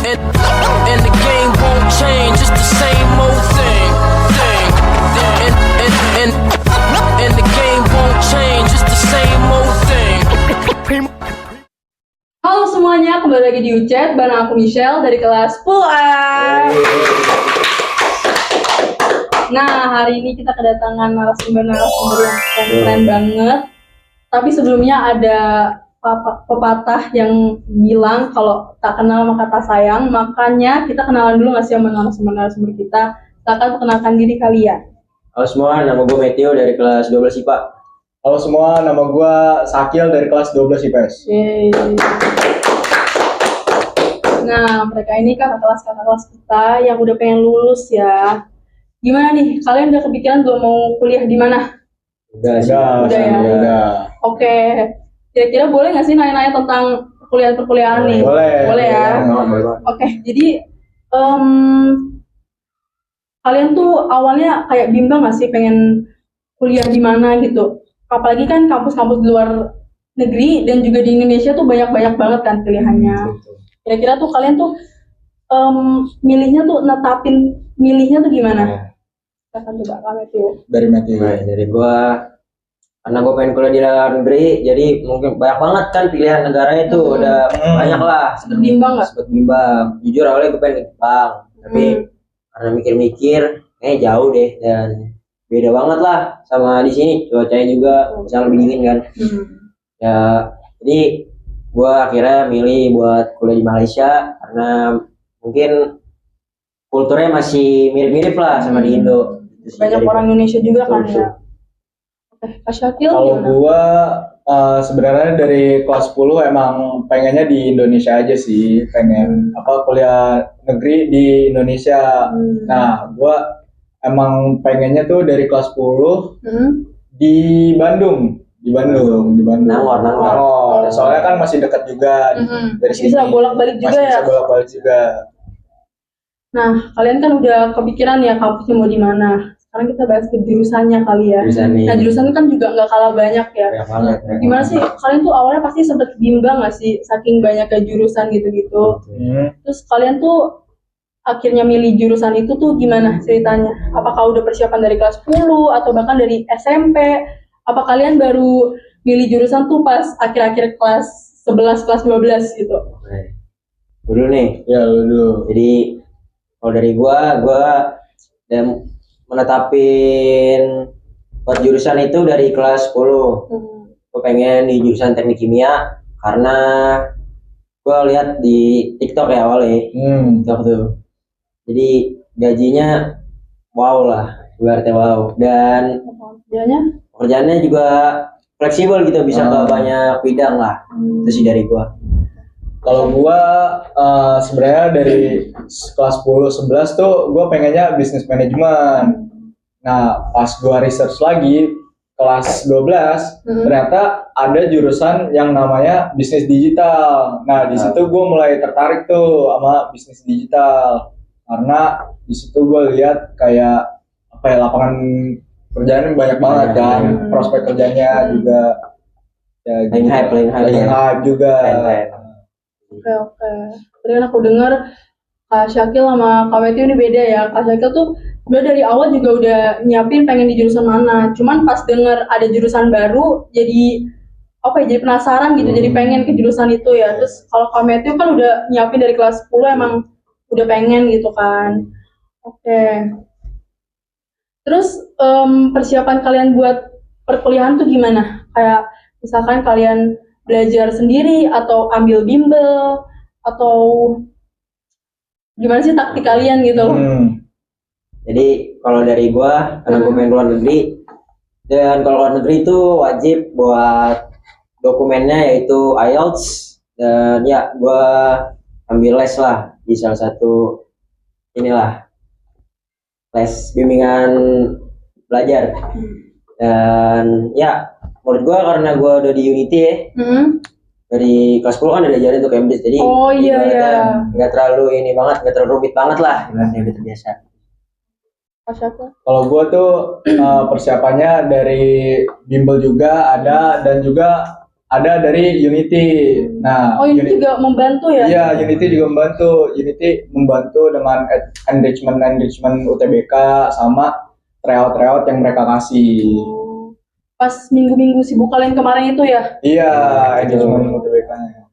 And the game won't change, it's the same old thing. And the game won't change, it's the same old thing. Halo semuanya, kembali lagi di UChat bareng aku Michelle dari kelas 10A. Nah, hari ini kita kedatangan narasumber yang keren banget. Tapi sebelumnya ada pepatah yang bilang kalau tak kenal maka tak sayang. Makanya kita kenalan dulu nggak sih sama narasumber kita. Silakan perkenalkan diri kalian. Halo semua, nama gue Matthew dari kelas 12 IPA. Halo semua, nama gue Sakil dari kelas 12 IPS. Yeay. Nah, mereka ini kakak kelas kita yang udah pengen lulus ya. Gimana nih, kalian udah kepikiran belum mau kuliah di mana? Udah ya. Udah. Oke, kira-kira boleh nggak sih nanya-nanya tentang perkuliahan nih? Boleh ya. Oke, jadi kalian tuh awalnya kayak bimbang nggak sih pengen kuliah di mana gitu? Apalagi kan kampus-kampus di luar negeri dan juga di Indonesia tuh banyak banget kan pilihannya. Kira-kira tuh kalian tuh milihnya tuh gimana? Silakan coba kami tuh. Dari Matthew. Dari gue, karena gue pengen kuliah di luar negeri, jadi mungkin banyak banget kan pilihan negaranya itu udah banyak lah. Sempet bimbang nggak? Sempet bimbang. Jujur awalnya gue pengen ke Jepang, tapi karena mikir-mikir, jauh deh dan beda banget lah sama di sini. Cuacanya juga bisa lebih dingin kan. Ya, jadi gue akhirnya milih buat kuliah di Malaysia karena mungkin kulturnya masih mirip-mirip lah sama di Indo. Banyak orang Indonesia juga kan ya. Oke, Kak Syakil Kalau gimana? gue sebenarnya dari kelas 10 emang pengennya di Indonesia aja sih, pengen kuliah negeri di Indonesia. Nah, gue emang pengennya tuh dari kelas 10 di Bandung. Nangor. Soalnya kan masih dekat juga dari sini. Bisa bolak-balik juga ya. Bisa bolak-balik juga. Nah, kalian kan udah kepikiran ya kampusnya mau di mana. Sekarang kita bahas ke jurusannya kali ya. Nah, jurusan kan juga nggak kalah banyak ya. Gimana sih? Kalian tuh awalnya pasti sempet bimbang nggak sih saking banyaknya jurusan gitu-gitu. Terus kalian tuh akhirnya milih jurusan itu tuh gimana ceritanya? Apakah udah persiapan dari kelas 10 atau bahkan dari SMP? Apa kalian baru milih jurusan tuh pas akhir-akhir kelas 11, kelas 12 gitu? Dulu nih. Ya, dulu. Jadi kalau dari gua dan menetapin buat jurusan itu dari kelas 10. Gua pengen di jurusan teknik kimia karena gua lihat di TikTok ya awalnya. TikTok tuh. Jadi gajinya wow lah, ibaratnya wow. Dan pekerjaannya juga fleksibel gitu, bisa ke banyak bidang lah. Itu sih dari gua. Kalau gua sebenarnya dari kelas 10 11 tuh gua pengennya bisnis manajemen. Nah, pas gua research lagi kelas 12 ternyata ada jurusan yang namanya bisnis digital. Nah, di situ gua mulai tertarik tuh sama bisnis digital. Karena di situ gua lihat kayak lapangan kerjaan banyak banget kan, prospek kerjanya juga ya Paling hype juga. Oke. Tadi kan aku dengar Kak Syakil sama Kak Matthew ini beda ya. Kak Syakil tuh udah dari awal juga udah nyiapin pengen di jurusan mana. Cuman pas dengar ada jurusan baru jadi jadi penasaran gitu, jadi pengen ke jurusan itu ya. Terus kalau Kak Matthew kan udah nyiapin dari kelas 10 emang udah pengen gitu kan. Oke. Terus persiapan kalian buat perkuliahan tuh gimana? Kayak misalkan kalian belajar sendiri atau ambil bimbel atau gimana sih taktik kalian gitu? Jadi kalau dari gua karena gua main luar negeri, dan kalau luar negeri itu wajib buat dokumennya yaitu IELTS, dan ya gua ambil les lah di salah satu les bimbingan belajar. Dan ya menurut gua karena gua udah di Unity ya, dari kelas 10 kan udah diajarin tuh Cambridge, jadi nggak terlalu nggak terlalu rumit banget lah, udah terbiasa. Kalau gue tuh persiapannya dari bimbel juga ada, dan juga ada dari Unity. Nah, Oh, ini juga membantu ya? Iya, Unity juga membantu. Unity membantu dengan enrichment UTBK sama tryout yang mereka kasih. Pas minggu-minggu sibuk kalian kemarin itu ya? Iya, enrichment UTBK-nya.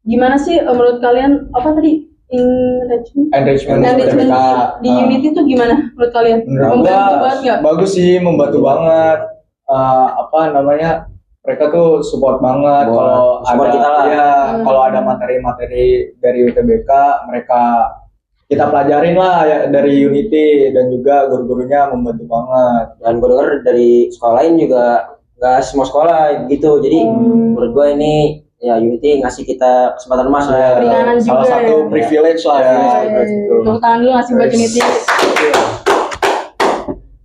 Gimana sih menurut kalian apa tadi? Enrichment Enrichment UTBK. di Unity itu gimana menurut kalian? Menurut Membantu gua banget nggak? bagus sih, membantu banget. Mereka tuh support banget Buat kalau support ada kita lah. ya, kalau ada materi-materi dari UTBK kita pelajarin lah ya dari Unity, dan juga guru-gurunya membantu banget. Dan gue denger dari sekolah lain juga nggak semua sekolah gitu. Jadi menurut gue ini ya Unity ngasih kita kesempatan emas lah. Ya, Keringanan salah juga satu ya. privilege lah ya. Gitu. Tepuk tangan dulu ngasih buat Unity.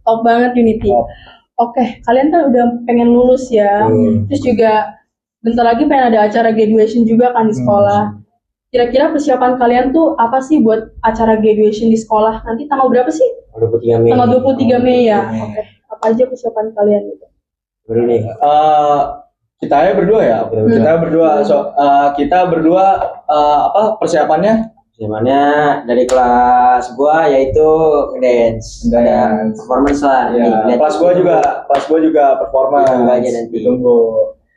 Top banget Unity. Top. Oke, kalian kan udah pengen lulus ya. Terus juga bentar lagi pengen ada acara graduation juga kan di sekolah. Kira-kira persiapan kalian tuh apa sih buat acara graduation di sekolah? Nanti tanggal berapa sih? 23 Mei. Tanggal 23 Mei ya. Oke. Apa aja persiapan kalian gitu? Baru nih. Kita aja berdua ya. Kita berdua persiapannya? Zamannya dari kelas gua yaitu dance, ada performance lah. Ya, Nih, kelas gua juga performance. Ditunggu aja nanti. Ditunggu.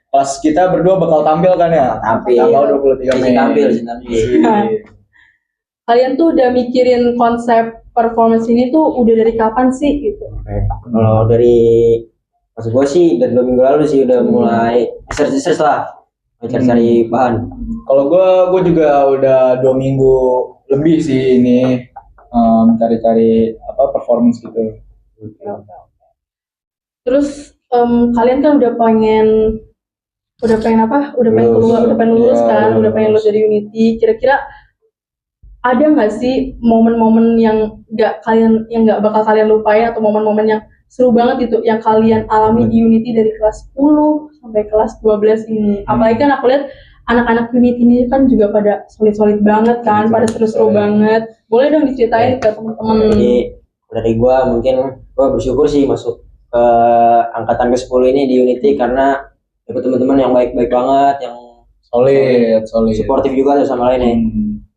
Kelas kita berdua bakal tampil kan ya? Tampil. Tanggal 23 Mei. Tampil. Kalian tuh udah mikirin konsep performance ini tuh udah dari kapan sih gitu? Kalau dari pas gua sih dari 2 minggu lalu sih udah mulai research lah, cari bahan. Kalau gue juga udah 2 minggu lebih sih ini cari-cari performance gitu. Terus kalian kan udah pengen lulus kan, udah pengen lulus dari Unity. Kira-kira ada nggak sih momen-momen yang nggak bakal kalian lupain, atau momen-momen yang seru banget itu yang kalian alami di Unity dari kelas 10 sampai kelas 12 ini? Apalagi kan aku lihat anak-anak Unity ini kan juga pada solid-solid banget kan, pada seru-seru banget. Boleh dong diceritain ke teman-teman. Jadi dari gua mungkin gua bersyukur sih masuk ke angkatan ke-10 ini di Unity karena dapet teman-teman yang baik-baik banget, yang Solid. suportif juga tuh sama lainnya.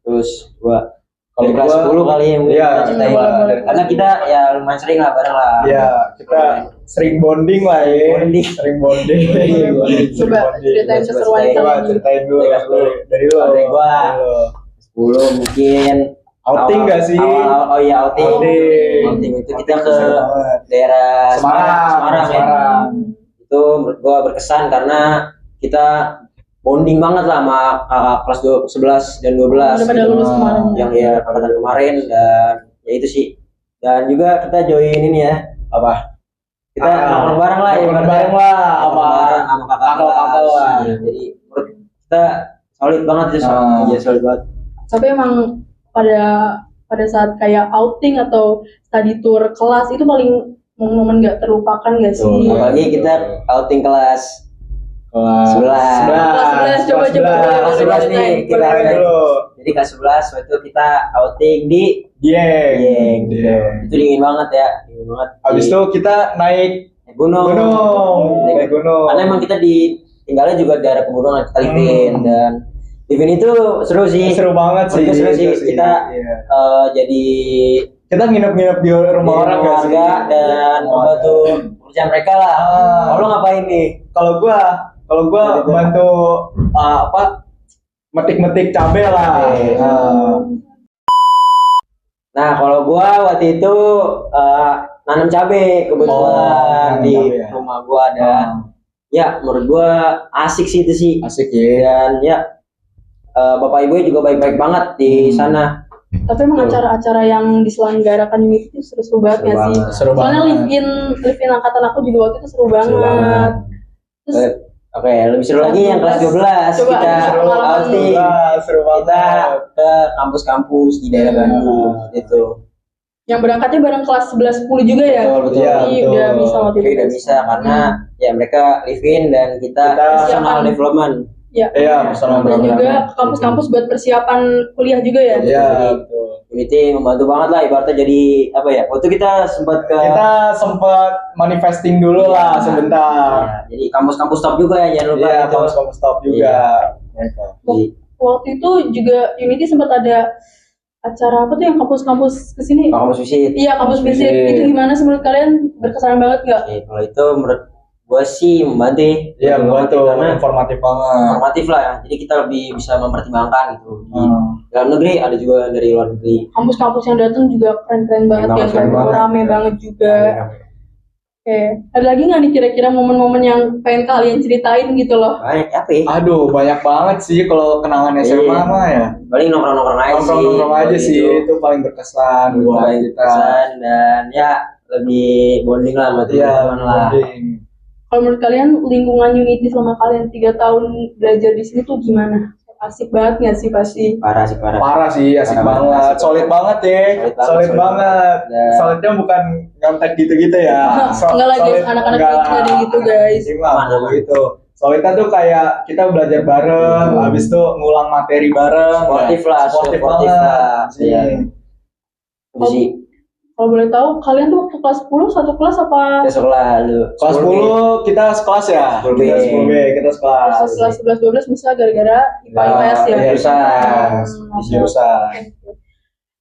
Terus gua Kalau dari kelas 10 kali ya mungkin iya, kita ceritain. boleh. Karena kita ya lumayan sering lah bareng lah. Iya, kita sering bonding lah ya. Bonding. Sering bonding. Coba ceritain keseruan Coba Coba kalian. ceritain dulu dari lu. Dari gua. 10 mungkin Outing nggak sih? Oh iya outing. Outing Itu kita ke daerah Semarang. Itu menurut gua berkesan karena kita bonding banget lah sama kakak kelas 11 dan 12 Udah pada lulus kemarin. yang ya angkatan kemarin, dan ya itu sih. Dan juga kita join ini ya, Apa? kita nongkrong bareng lah ya, Nongkrong bareng lah sama kakak-kakak lah. Jadi menurut kita solid banget sih, solid banget. Tapi emang pada saat kayak outing atau study tour kelas itu paling momen-momen nggak terlupakan nggak sih? Apalagi kita outing kelas Kelas 11. Coba. kelas 11 nih kita Ceritain dulu. jadi kelas 11 waktu itu kita outing di Dieng. itu dingin banget ya, Habis itu kita naik gunung. Naik gunung. Karena emang kita tinggalnya juga di daerah pegunungan, kita livin, dan livin itu seru sih. Seru banget sih. Seru sih. Kita jadi kita nginep di rumah orang nggak sih? warga dan membantu pekerjaan mereka lah. Kalau ngapain nih? Kalau gua bantu metik-metik cabai lah. Nah, kalau gua waktu itu nanam cabai kebetulan di cabai ya. rumah gua, dan ya menurut gua asik sih itu sih. Asik ya. Dan ya bapak ibu juga baik-baik banget di sana. Tapi emang acara-acara yang diselenggarakan Unity itu seru-seru banget nggak sih? Seru Soalnya banget. live in angkatan aku juga waktu itu seru banget. Terus Oke, lebih seru lagi yang kelas 12. Coba, Kita seru banget. outing. Seru Kita banget. ke kampus-kampus di daerah Bandung gitu. yang berangkatnya bareng kelas 11 10 juga ya? Betul. Iya, Jadi betul. udah bisa waktu itu. Udah bisa karena ya mereka live in dan kita Kita personal siapkan. development. Ya. Iya, personal Dan juga development. ke kampus-kampus buat persiapan kuliah juga ya? Iya, betul. Unity membantu banget lah, ibaratnya jadi apa ya? Waktu kita sempat manifesting dulu lah sebentar. Ya, jadi kampus-kampus top juga ya, jangan lupa. Iya, itu. kampus top juga. Mereka. Jadi, Waktu itu juga Unity sempat ada acara apa tuh yang kampus-kampus kesini? kampus visit. Iya, kampus visit. Visit. Itu gimana sih menurut kalian? Berkesan banget nggak? Oke, kalau itu menurut gua sih membantu. Iya, Membantu gua tuh karena informatif banget. informatif lah ya. Jadi kita lebih bisa mempertimbangkan gitu. Di Hmm. dalam negeri ada juga dari luar negeri. Kampus-kampus yang datang juga keren-keren banget Keren ya, banget, keren kan? banget. Rame banget juga. Oke, ada lagi nggak nih kira-kira momen-momen yang pengen kalian ceritain gitu loh? Banyak apa ya? Aduh, banyak banget sih kalau kenangan SMA Iya. mah ya. Paling nongkrong-nongkrong aja sih. Nongkrong-nongkrong aja sih, itu paling berkesan buat Paling kita. berkesan dan ya lebih bonding lah sama Iya, teman-teman lah. bonding. Kalau menurut kalian lingkungan Unity selama kalian 3 tahun belajar di sini tuh gimana? Asik banget nggak sih pasti? Parah sih parah. Parah sih, asik Parah banget, banget, asik solid banget ya, Solid banget, solid solid banget. banget. Solidnya bukan nyontek gitu-gitu ya. Enggak lah, guys, Solid anak-anak enggak. itu ada gitu, guys. Ini mah Aman, nggak aman. gitu. Solidnya tuh kayak kita belajar bareng, habis itu ngulang materi bareng. Sportif lah, sportif sportif banget. lah. Sih. Iya. Itu sih Kalau boleh tahu, kalian tuh waktu kelas 10 satu kelas apa? besok lah lu. Kelas 10 kita sekelas ya. 10B. Kita sekelas. Kelas 11 12 bisa gara-gara IPA IPS ya. Iya, jurusan. Oke. Jurusan.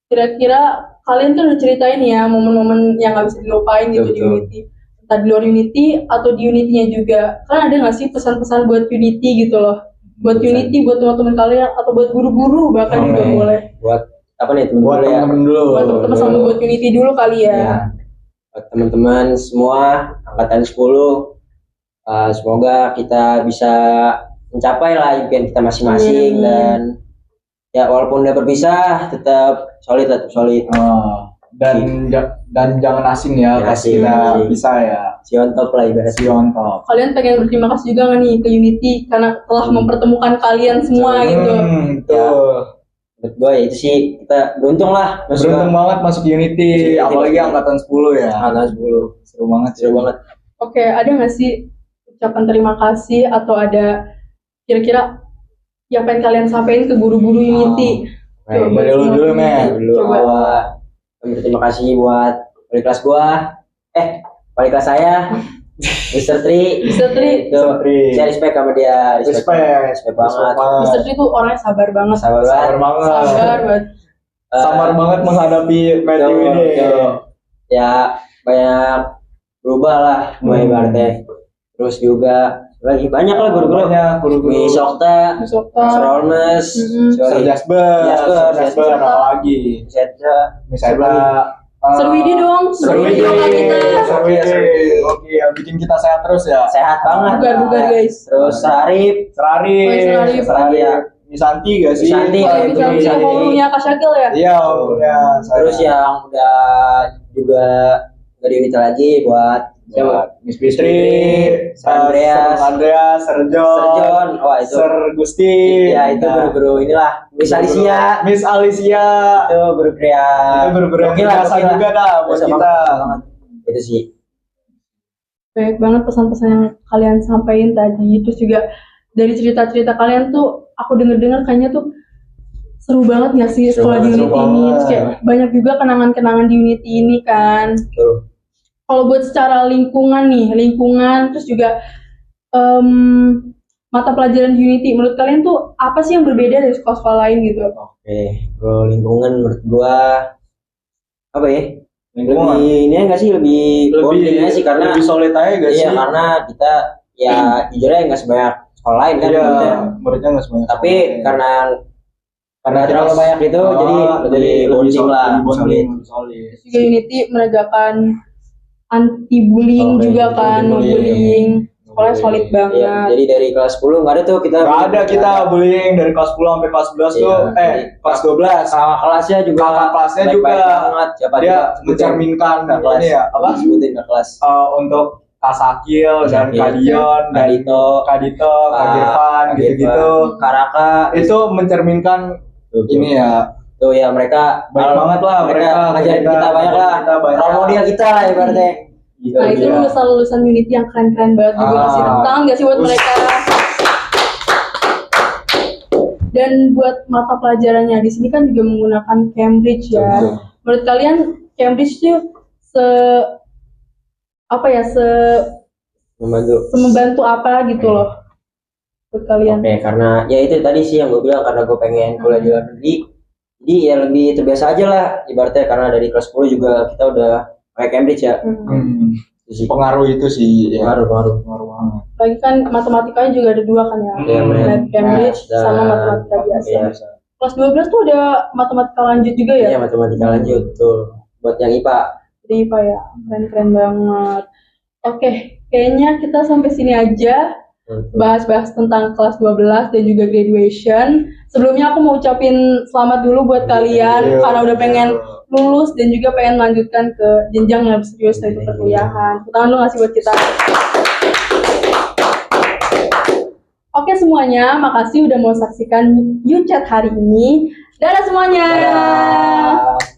Kira-kira kalian tuh udah ceritain ya momen-momen yang nggak bisa dilupain gitu di Betul. Unity. Entah di luar Unity atau di Unity-nya juga. Kan ada nggak sih pesan-pesan buat Unity gitu loh? Buat Pesan. Unity, buat teman-teman kalian atau buat guru-guru bahkan juga Oke. boleh. Buat apa nih teman-teman Buat ya? temen-temen dulu. Buat teman-teman sama buat Unity dulu kali ya. Ya. Buat teman-teman semua angkatan 10 semoga kita bisa mencapai lah impian kita masing-masing Amin. dan ya walaupun udah berpisah tetap solid lah, tetap solid. Dan jangan asing ya Jangan pas asing, kita asing. bisa ya. Si on top lah ibaratnya. Si on top. Kalian pengen berterima kasih juga nggak nih ke Unity karena telah mempertemukan kalian semua gitu. Betul. Menurut gue ya itu sih kita beruntung lah. Beruntung banget masuk Unity, Unity, apalagi masuk angkatan 10 ya. Angkatan 10 Seru banget, seru banget. Oke, ada nggak sih ucapan terima kasih atau ada kira-kira yang pengen kalian sampaikan ke guru-guru Unity? Nah, dari lu dulu, Men. dulu Coba. awal berterima kasih buat wali kelas gua, wali kelas saya, Mr. Tri. Mr. Tri. Itu saya respect sama dia, respect banget. Mr. Tri tuh orangnya sabar banget. Sabar Sabar banget. banget. Sabar banget. Sabar banget menghadapi Matthew Tuh, ini. tuh. Ya banyak berubah lah, ibaratnya. Terus juga lagi banyak lah guru-guru. Banyak guru-guru. Miss Okta, Miss Okta. Mas Rolmes, Sir Jasper, Jasper, apa lagi? Sedra, Miss Edra. Sir Widi dong, Sir Sir Widi Widi. kakak kita. Sir Widi. Oke, bikin kita sehat terus ya. sehat banget. Bugar-bugar, guys. Terus Sarif, Serari. Oh, Serari. Serari. Misanti gak sih? Misanti, Oh, ya, itu itu bisa bisa ngomongnya Kak Syakil ya? Iya, ya. terus yang udah juga nggak di unit lagi buat siapa? Miss Fitri, Sir Andreas, Sir John, Sir John, wah itu, Sir Gusti, ya itu guru-guru inilah, Miss Alicia, Miss Alicia, itu guru kreatif, itu guru-guru yang Gokil lah, biasa gokil lah. juga dah buat Biasa kita. banget, biasa banget. Itu sih. Banyak banget pesan-pesan yang kalian sampaikan tadi. Terus juga dari cerita-cerita kalian tuh aku denger-dengar kayaknya tuh seru banget gak sih Seru sekolah di banget, Unity seru ini. banget. Terus kayak banyak juga kenangan-kenangan di Unity ini kan. Betul. Kalau buat secara lingkungan nih, lingkungan terus juga mata pelajaran di Unity, menurut kalian tuh apa sih yang berbeda dari sekolah-sekolah lain gitu? Oke, kalau lingkungan menurut gua apa ya? Lingkungan. Lebih ini enggak sih lebih bonding aja sih karena lebih solid aja gak sih? iya karena kita ya jujur aja nggak sebanyak sekolah lain kan Iya, maksudnya. muridnya nggak sebanyak. Tapi karena kita terlalu banyak itu jadi lebih bonding lah, solid. solid. Juga Unity menegakkan anti bullying Oh, juga betul, kan, no bullying. bullying. Sekolahnya solid Iya, banget. jadi dari kelas 10 nggak ada tuh kita. Gak ada kita bullying dari kelas 10 sampai kelas 11 tuh, Iya. kelas 12. Kakak kelasnya juga. Kakak kelasnya baik-baik juga. banget. Siapa Dia juga mencerminkan kakak kelas. ini ya, apa? Sebutin ke kelas. Untuk Kak Sakil dan Sakil. Kak Dion dan Kadito, Kak Dito, Kak Girvan gitu-gitu. Karaka. Itu mencerminkan ini ya. Tuh ya mereka Baik banget lah, mereka ngajarin kita banyak lah. kita banyak. Role model kita lah ibaratnya. Gitu. Nah itu Iya. lulusan Unity yang keren-keren banget juga. Kasih tepuk tangan gak sih buat Us. mereka? Dan buat mata pelajarannya di sini kan juga menggunakan Cambridge ya. Betul. Menurut kalian Cambridge itu membantu apa gitu loh buat kalian? Oke, karena ya itu tadi sih yang gue bilang, karena gue pengen kuliah di luar negeri, jadi ya lebih terbiasa aja lah ibaratnya, karena dari kelas 10 juga kita udah kayak Cambridge ya. Itu sih. Pengaruh itu sih ya. Pengaruh banget. Lagi kan matematikanya juga ada 2 kan ya, Iya, Math Cambridge Dan- sama matematika biasa. Iya. Kelas 12 tuh ada matematika lanjut juga ya? Iya, matematika lanjut tuh buat yang IPA. Jadi Pak ya, keren banget. Oke, kayaknya kita sampai sini aja bahas-bahas tentang kelas 12 dan juga graduation. Sebelumnya aku mau ucapin selamat dulu buat kalian karena udah pengen lulus dan juga pengen melanjutkan ke jenjang yang lebih serius yaitu perkuliahan. Tangan lu ngasih buat kita. Oke semuanya, makasih udah mau saksikan YouChat hari ini. Dadah semuanya. Dadah.